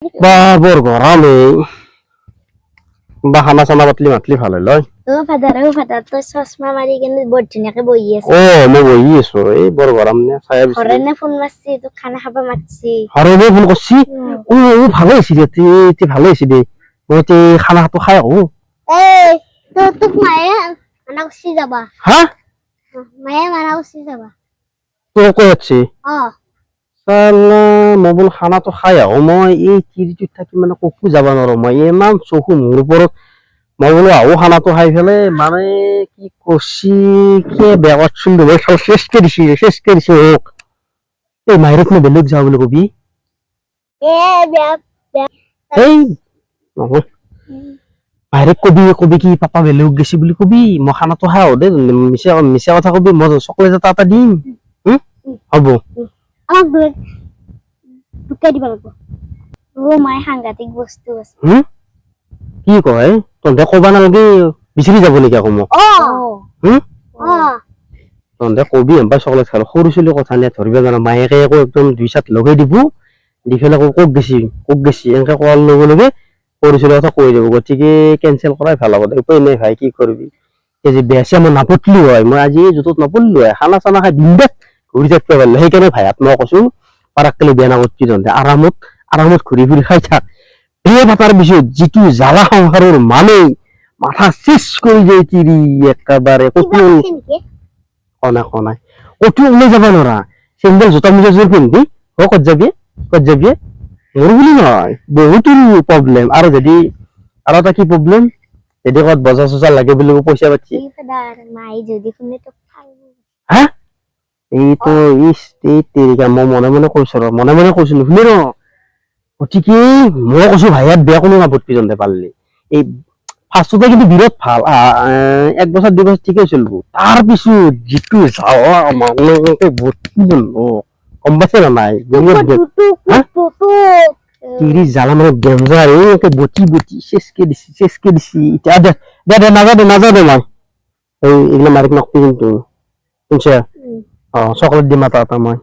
বা বৰ গৰমে বা খানা চানা পাতলি মাতলি ভাল হয় লয় ফাদাৰ তই চশমা মাৰি কেনে বৰ ধুনীয়াকে বহি আছে মই বহি আছো এই বৰ গৰম নে চাই হৰেনে ফোন মাৰছি তোক খানা খাবা মাতছি হৰেনে ফোন কৰছি ভালে হৈছে দে তে ভালে হৈছে দে মই তে খানাটো খাই আহো তোক মায়ে মানা কৰছি যাবা হা মায়ে মানা কৰছি যাবা তোৰ কৈ আছে চালা মই বোলো খানাটো খাই আহো মই এই তিৰিটোত থাকি মানে কতো যাব নোৱাৰো মই ইমান চকু মোৰ ওপৰত মই বোলো আহো খানাটো খাই পেলাই মানে কি কৰছি কি বেয়া কৰছিল মই চেষ্কে দিছি মোক এই মাইৰত মই বেলেগ যাওঁ বুলি কবি এই নহয় মাইৰেক কবি কি পাপা বেলেগ গেছি বুলি কবি মই খানাটো খাই আহো দে মিছা কথা কবি মই চকলেট এটা দিম হ'ব আমাক দুকাই দিব লাগিব মায়ে সাংঘাতিক বস্তু আছে কি কয় তহঁতে কবা নালাগে বিচাৰি যাব নেকি আকৌ মোক তহঁতে কবি এবাৰ চকলেট খালো সৰু চলি কথা নে ধৰিব জানা মায়েকে আকৌ একদম 2 চাত লগাই দিব দি পেলাই আকৌ কোক গেছি এনেকে কোৱাৰ লগে লগে সৰু চলিৰ কথা কৈ দিব গতিকে কেনচেল কৰাই ভাল হ'ব উপায় নাই ভাই কি কৰিবি এই যে বেয়া মই নাপতলো হয় মই আজি জোতত নপৰিলো হয় খানা চানা খাই বিন্দাছ ঘূৰি থাকিব পাৰিলো সেইকাৰণে ভাই মই কৈছো পাৰাককালি বেয়া নাপতি তহঁতে আৰামত ঘূৰি ফুৰি খাই থাক বিয়ে পাতাৰ পিছত যিটো জ্বালা সংসাৰৰ মানে মাথা চেচ কৰি যায় তিৰি একেবাৰে কতো ওলাই যাব নোৱাৰা চেন্দেল জোতা মোজা যোৰ পিন্ধি ক'ত যাবি মোৰ বুলি নহয় বহুতো প্ৰব্লেম আৰু যদি আৰু এটা কি প্ৰব্লেম যদি ক'ত বজাৰ চজাৰ লাগে বুলি পইচা পাতি হা এইটো এই তেৰিকা মই মনে কৈছো নুশুনি ৰ গতিকে মই কৈছো ভাই ইয়াত বেয়া কোনো নাপত্তি জনতে পাৰলি এই ফাৰ্ষ্টতে কিন্তু বিৰাট ভাল 1 বছৰ 2 বছৰ ঠিকে চলিব তাৰ পিছত যিটো যাৱা মানুহকে ভৰ্তি বন্ধ গম পাইছে না নাই তিৰি জ্বালা মানে ডেঞ্জাৰ একে বটি চেচকে দিছি এতিয়া দে নাযাও দে মই এইগিলা মাৰিক নকবি কিন্তু শুনছা চকলেট দিম এটা মই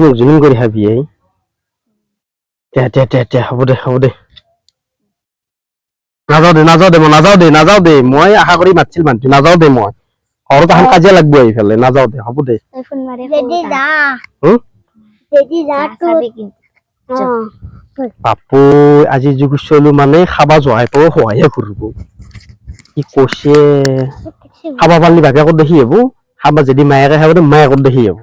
মোক জুলুম কৰি খাবি হ'ব দে নাযাও দে মই আশা কৰি মাতিছিল মানুহটো নাযাও দে মই ঘৰত এখন কাজিয়া লাগব এইফালে নাযাও দে হ'ব দে পাপু আজি যুগ চলো মানে খাবা জহাই পাব সহায়ে কৰিব কি কৈছে খাবা পাৰলি ভাগে ক'ত দেখি হব খাবা যদি মায়েকে খাব দে মায়ে ক'ত দেখি হব